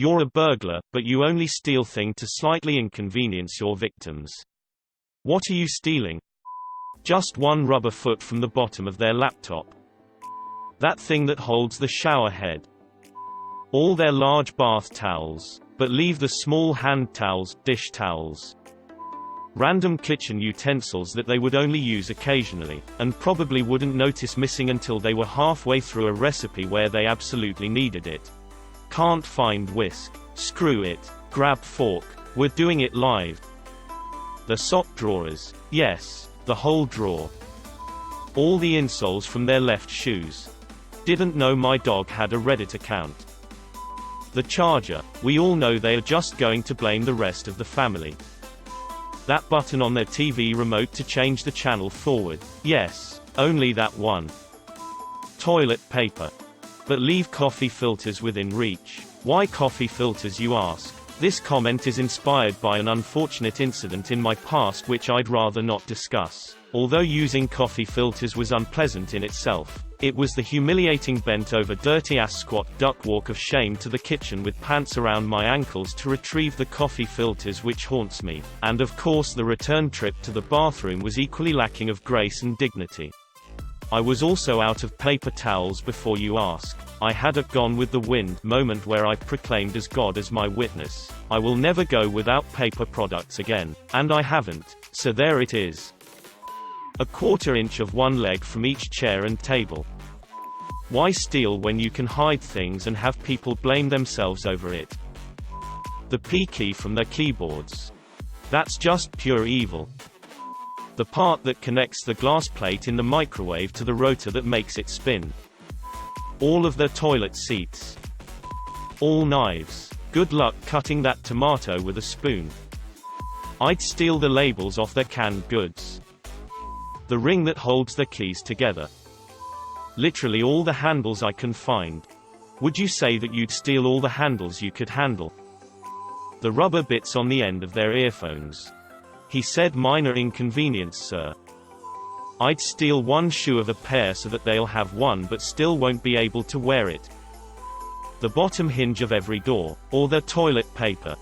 You're a burglar, but you only steal things to slightly inconvenience your victims. What are you stealing? Just one rubber foot from the bottom of their laptop. That thing that holds the shower head. All their large bath towels, but leave the small hand towels, dish towels. Random kitchen utensils that they would only use occasionally, and probably wouldn't notice missing until they were halfway through a recipe where they absolutely needed it. Can't find whisk. Screw it. Grab fork. We're doing it live. The sock drawers. Yes, the whole drawer. All the insoles from their left shoes. Didn't know my dog had a Reddit account. The charger. We all know they are just going to blame the rest of the family. That button on their TV remote to change the channel forward. Yes, only that one. Toilet paper. But leave coffee filters within reach. Why coffee filters, you ask? This comment is inspired by an unfortunate incident in my past which I'd rather not discuss. Although using coffee filters was unpleasant in itself, it was the humiliating bent-over dirty-ass squat duck walk of shame to the kitchen with pants around my ankles to retrieve the coffee filters which haunts me, and of course the return trip to the bathroom was equally lacking of grace and dignity. I was also out of paper towels before you ask. I had a gone with the wind moment where I proclaimed as God as my witness, I will never go without paper products again, and I haven't, so there it is. A quarter inch of one leg from each chair and table. Why steal when you can hide things and have people blame themselves over it? The P key from their keyboards. That's just pure evil. The part that connects the glass plate in the microwave to the rotor that makes it spin. All of their toilet seats. All knives. Good luck cutting that tomato with a spoon. I'd steal the labels off their canned goods. The ring that holds their keys together. Literally all the handles I can find. Would you say that you'd steal all the handles you could handle? The rubber bits on the end of their earphones. He said minor inconvenience, sir. I'd steal one shoe of a pair so that they'll have one but still won't be able to wear it. The bottom hinge of every door, or their toilet paper.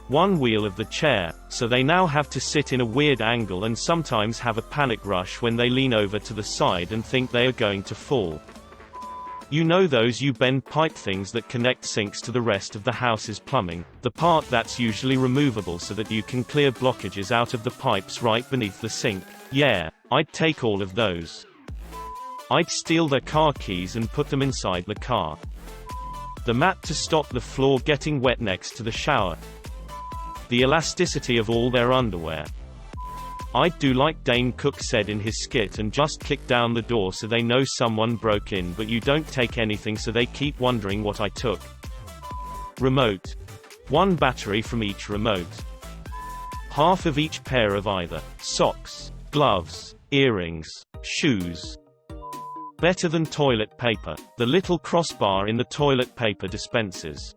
One wheel of the chair, so they now have to sit in a weird angle and sometimes have a panic rush when they lean over to the side and think they are going to fall. You know those U-bend pipe things that connect sinks to the rest of the house's plumbing, the part that's usually removable so that you can clear blockages out of the pipes right beneath the sink? Yeah, I'd take all of those. I'd steal their car keys and put them inside the car. The mat to stop the floor getting wet next to the shower. The elasticity of all their underwear. I'd do like Dane Cook said in his skit and just kick down the door so they know someone broke in, but you don't take anything so they keep wondering what I took. Remote. One battery from each remote. Half of each pair of either socks, gloves, earrings, shoes. Better than toilet paper. The little crossbar in the toilet paper dispensers.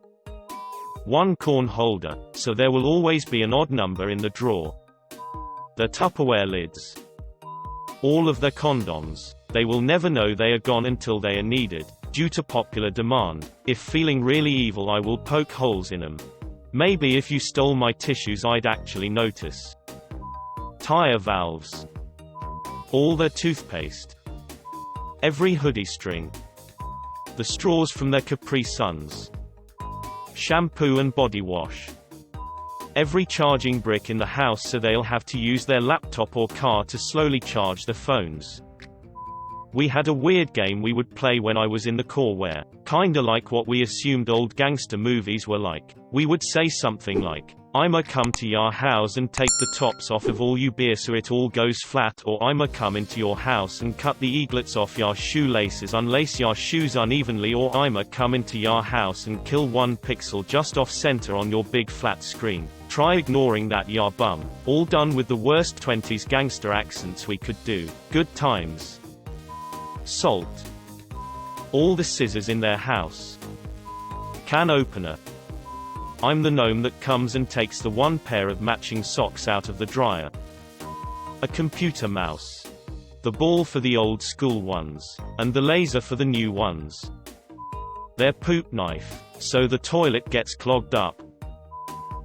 One corn holder, so there will always be an odd number in the drawer. Their Tupperware lids. All of their condoms. They will never know they are gone until they are needed, due to popular demand. If feeling really evil I will poke holes in them. Maybe if you stole my tissues I'd actually notice. Tire valves. All their toothpaste. Every hoodie string. The straws from their Capri Suns. Shampoo and body wash. Every charging brick in the house so they'll have to use their laptop or car to slowly charge their phones. We had a weird game we would play when I was in the Corps where, kinda like what we assumed old gangster movies were like, we would say something like, I'ma come to your house and take the tops off of all you beer so it all goes flat, or I'ma come into your house and cut the eaglets off your shoelaces, unlace your shoes unevenly, or I'ma come into your house and kill 1 pixel just off center on your big flat screen. Try ignoring that, ya bum. All done with the worst 20s gangster accents we could do. Good times. Salt. All the scissors in their house. Can opener. I'm the gnome that comes and takes the 1 pair of matching socks out of the dryer. A computer mouse. The ball for the old school ones, and the laser for the new ones. Their poop knife. So the toilet gets clogged up.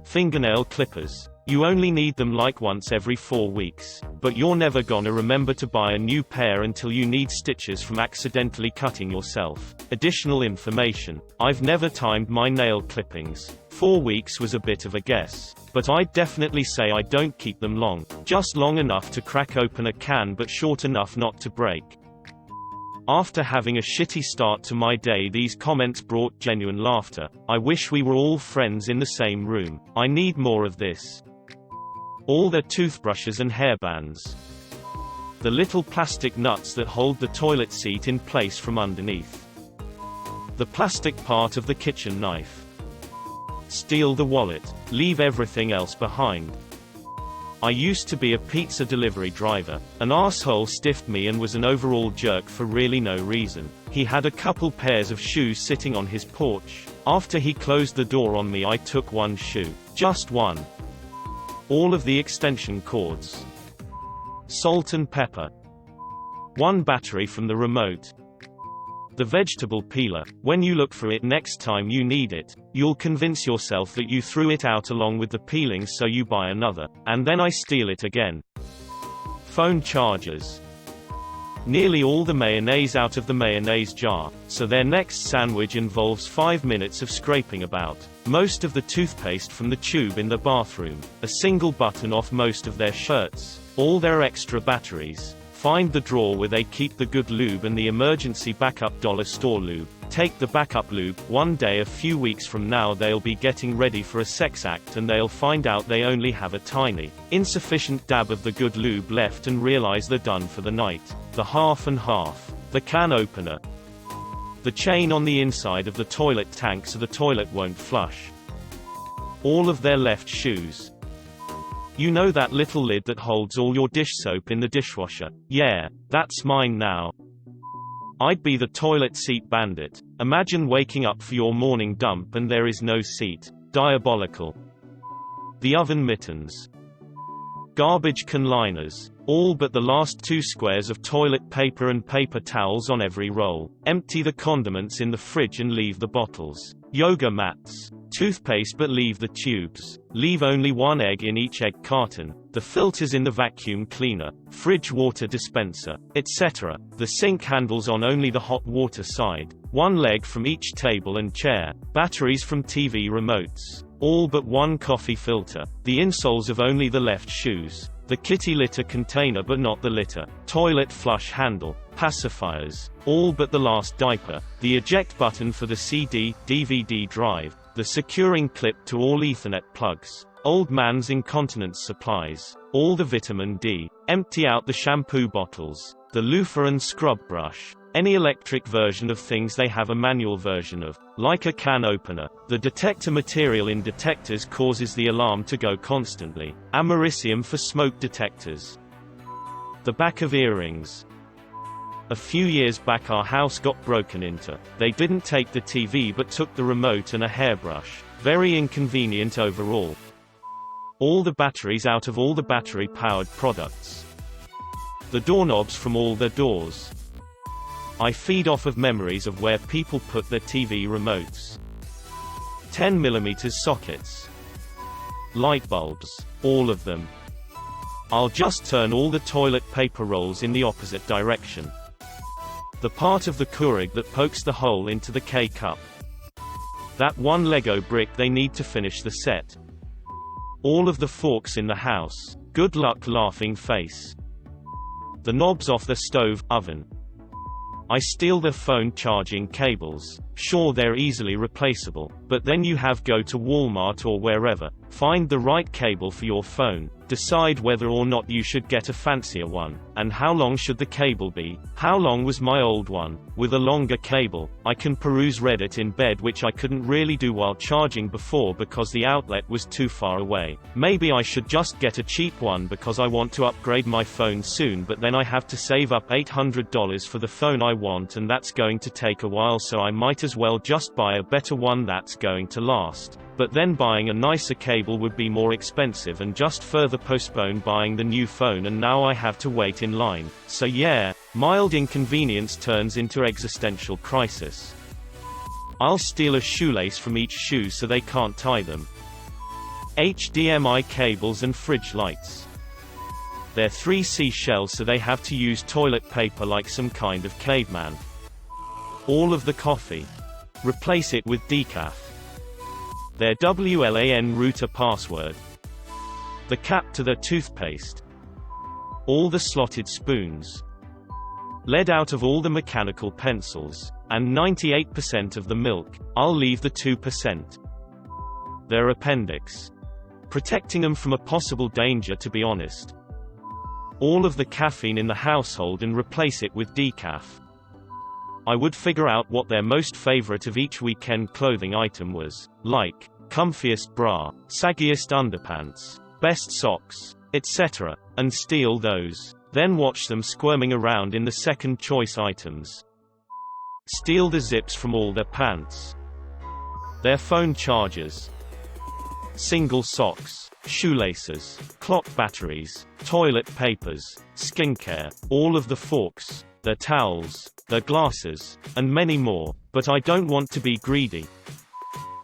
Fingernail clippers. You only need them like once every 4 weeks, but you're never gonna remember to buy a new pair until you need stitches from accidentally cutting yourself. Additional information. I've never timed my nail clippings. 4 weeks was a bit of a guess, but I'd definitely say I don't keep them long. Just long enough to crack open a can but short enough not to break. After having a shitty start to my day, these comments brought genuine laughter. I wish we were all friends in the same room. I need more of this. All their toothbrushes and hairbands. The little plastic nuts that hold the toilet seat in place from underneath. The plastic part of the kitchen knife. Steal the wallet. Leave everything else behind. I used to be a pizza delivery driver. An arsehole stiffed me and was an overall jerk for really no reason. He had a couple pairs of shoes sitting on his porch. After he closed the door on me, I took one shoe. Just one. All of the extension cords. Salt and pepper. One battery from the remote. The vegetable peeler. When you look for it next time you need it, you'll convince yourself that you threw it out along with the peelings, so you buy another, and then I steal it again. Phone chargers. Nearly all the mayonnaise out of the mayonnaise jar, so their next sandwich involves 5 minutes of scraping about most of the toothpaste from the tube in the bathroom, a single button off most of their shirts, all their extra batteries. Find the drawer where they keep the good lube and the emergency backup dollar store lube. Take the backup lube. One day a few weeks from now they'll be getting ready for a sex act and they'll find out they only have a tiny, insufficient dab of the good lube left and realize they're done for the night. The half and half. The can opener. The chain on the inside of the toilet tank so the toilet won't flush. All of their left shoes. You know that little lid that holds all your dish soap in the dishwasher? Yeah, that's mine now. I'd be the toilet seat bandit. Imagine waking up for your morning dump and there is no seat. Diabolical. The oven mittens. Garbage can liners. All but the last 2 squares of toilet paper and paper towels on every roll. Empty the condiments in the fridge and leave the bottles. Yoga mats. Toothpaste but leave the tubes. Leave only 1 egg in each egg carton. The filters in the vacuum cleaner. Fridge water dispenser, etc. The sink handles on only the hot water side. 1 leg from each table and chair. Batteries from TV remotes. All but 1 coffee filter. The insoles of only the left shoes. The kitty litter container but not the litter. Toilet flush handle. Pacifiers. All but the last diaper. The eject button for the CD, DVD drive. The securing clip to all Ethernet plugs. Old man's incontinence supplies. All the vitamin D. Empty out the shampoo bottles. The loofah and scrub brush. Any electric version of things they have a manual version of, like a can opener. The detector material in detectors causes the alarm to go constantly. Americium for smoke detectors. The back of earrings. A few years back our house got broken into. They didn't take the TV but took the remote and a hairbrush. Very inconvenient overall. All the batteries out of all the battery-powered products. The doorknobs from all their doors. I feed off of memories of where people put their TV remotes. 10mm sockets. Light bulbs. All of them. I'll just turn all the toilet paper rolls in the opposite direction. The part of the Keurig that pokes the hole into the K-cup. That 1 Lego brick they need to finish the set. All of the forks in the house. Good luck laughing face. The knobs off the stove, oven. I steal their phone charging cables. Sure, they're easily replaceable, but then you have go to Walmart or wherever, find the right cable for your phone, decide whether or not you should get a fancier one, and how long should the cable be. How long was my old one? With a longer cable, I can peruse Reddit in bed, which I couldn't really do while charging before because the outlet was too far away. Maybe I should just get a cheap one because I want to upgrade my phone soon, but then I have to save up $800 for the phone I want, and that's going to take a while, so I might as well just buy a better one that's going to last. But then buying a nicer cable would be more expensive and just further postpone buying the new phone, and now I have to wait in line. So yeah, mild inconvenience turns into existential crisis. I'll steal a shoelace from each shoe so they can't tie them. HDMI cables and fridge lights. They're 3C shells so they have to use toilet paper like some kind of caveman. All of the coffee. Replace it with decaf. Their WLAN router password. The cap to their toothpaste. All the slotted spoons. Lead out of all the mechanical pencils. And 98% of the milk. I'll leave the 2%. Their appendix. Protecting them from a possible danger, to be honest. All of the caffeine in the household and replace it with decaf. I would figure out what their most favorite of each weekend clothing item was, like comfiest bra, saggiest underpants, best socks, etc., and steal those. Then watch them squirming around in the second choice items. Steal the zips from all their pants. Their phone chargers. Single socks, shoelaces, clock batteries, toilet papers, skincare, all of the forks, their towels, their glasses, and many more, but I don't want to be greedy.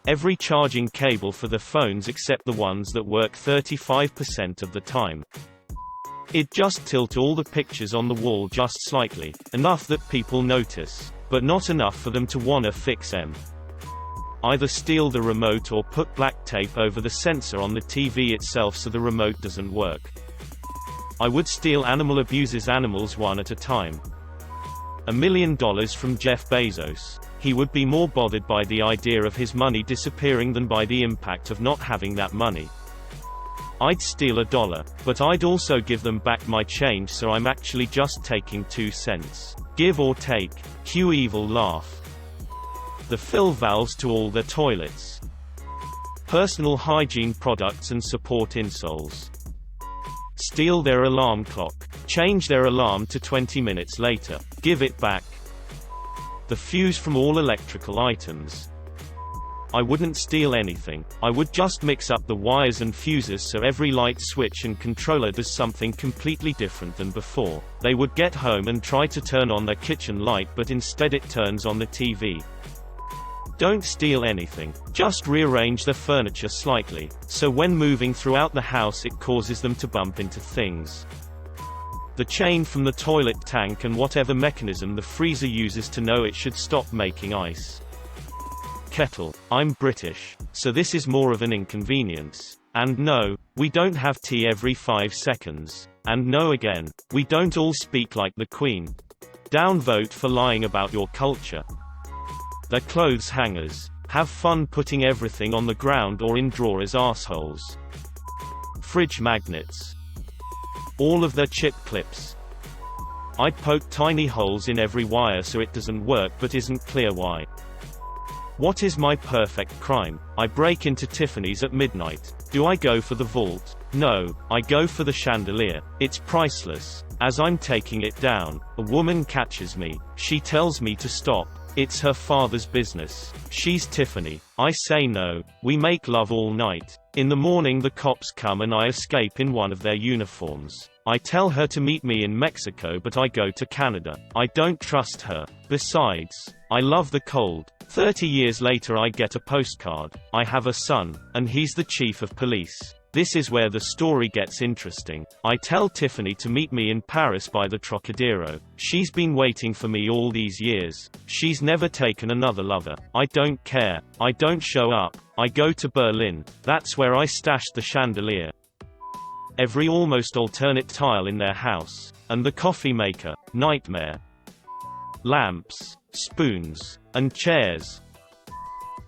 Every charging cable for the phones except the ones that work 35% of the time. It just tilt all the pictures on the wall just slightly, enough that people notice, but not enough for them to wanna fix them. Either steal the remote or put black tape over the sensor on the TV itself so the remote doesn't work. I would steal animal abuses animals one at a time. $1 million from Jeff Bezos. He would be more bothered by the idea of his money disappearing than by the impact of not having that money. I'd steal $1, but I'd also give them back my change, so I'm actually just taking 2 cents. Give or take. Cue evil laugh. The fill valves to all their toilets. Personal hygiene products and support insoles. Steal their alarm clock. Change their alarm to 20 minutes later. Give it back. The fuse from all electrical items. I wouldn't steal anything. I would just mix up the wires and fuses so every light switch and controller does something completely different than before. They would get home and try to turn on their kitchen light, but instead it turns on the TV. Don't steal anything. Just rearrange their furniture slightly, so when moving throughout the house it causes them to bump into things. The chain from the toilet tank and whatever mechanism the freezer uses to know it should stop making ice. Kettle. I'm British, so this is more of an inconvenience. And no, we don't have tea every 5 seconds. And no again, we don't all speak like the Queen. Downvote for lying about your culture. Their clothes hangers. Have fun putting everything on the ground or in drawers assholes. Fridge magnets. All of their chip clips. I'd poke tiny holes in every wire so it doesn't work but isn't clear why. What is my perfect crime? I break into Tiffany's at midnight. Do I go for the vault? No, I go for the chandelier. It's priceless. As I'm taking it down, a woman catches me. She tells me to stop. It's her father's business. She's Tiffany. I say no. We make love all night. In the morning the cops come and I escape in one of their uniforms. I tell her to meet me in Mexico but I go to Canada. I don't trust her. Besides, I love the cold. 30 years later I get a postcard. I have a son, and he's the chief of police. This is where the story gets interesting. I tell Tiffany to meet me in Paris by the Trocadero. She's been waiting for me all these years. She's never taken another lover. I don't care. I don't show up. I go to Berlin. That's where I stashed the chandelier. Every almost alternate tile in their house. And the coffee maker. Nightmare. Lamps, spoons, and chairs.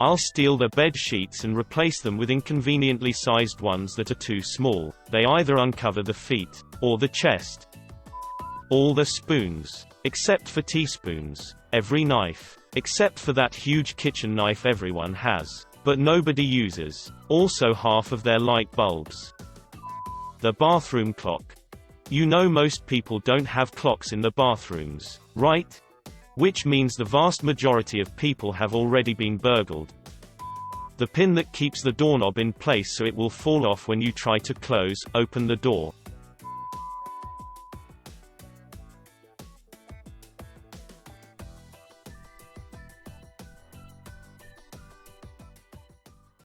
I'll steal their bed sheets and replace them with inconveniently sized ones that are too small. They either uncover the feet, or the chest. All the spoons. Except for teaspoons. Every knife. Except for that huge kitchen knife everyone has, but nobody uses. Also half of their light bulbs. The bathroom clock. You know most people don't have clocks in the bathrooms, right? Which means the vast majority of people have already been burgled. The pin that keeps the doorknob in place so it will fall off when you try to open the door.